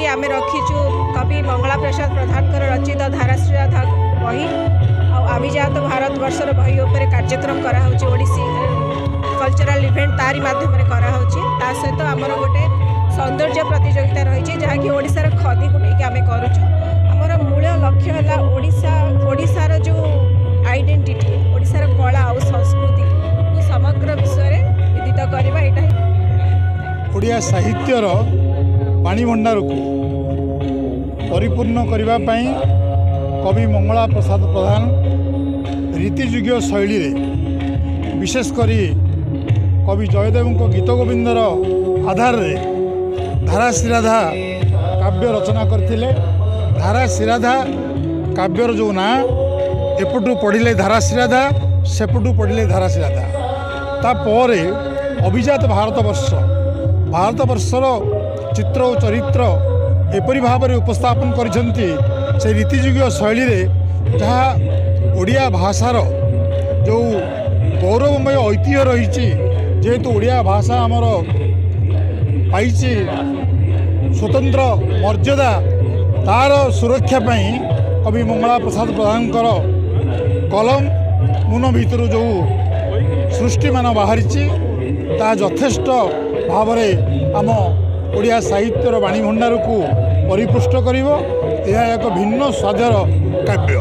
आम रखीचु कवि मंगला प्रसाद प्रधान रचित धाराश्री राधा बही आभिजात भारत वर्षर बही उपर कार्यक्रम करासी कल्चरल इवेंट तारी मध्यम करा सहित आमर गोटे सौंदर्य प्रतियोगिता रही जहाँकि ओडिशार खदी को लेकिन आम करुचु आमर मूल लक्ष्य है ओडिशार जो आइडेंटिटी ओडिशार कला और संस्कृति को समग्र विश्व में विदित करवा यहाँ ओडिया साहित्यर पानी भंडार को परिपूर्ण करने कवि मंगला प्रसाद प्रधान रीतिजुग शैली रे विशेषकर कवि जयदेव गीत गोविंदर आधार रे धाराश्री राधा काव्य रचना करथिले। धाराश्री राधा काव्यर जो ना एपटू पढ़िले धाराश्री राधा सेपटू पढ़िले धाराश्री राधा तापर अभिजात भारतवर्षर चित्र और चरित्र एपरी भाव में उपस्थापन करिसेंती से रीतिजुग शैली रे जहाँ ओडिया भाषार जो गौरवमय ऐतिह्य रही जेहेतु ओडिया भाषा आमर पाई स्वतंत्र मर्यादा तार सुरक्षा पाई कवि मंगला प्रसाद प्रधान कलम मुन भितर जो सृष्टि मान बाहरी ता यथेष्ट भाव आम ओडिया साहित्यर वाणी भंडार को परिपुष्ट करिवो। यह एक भिन्न स्वादर काव्य।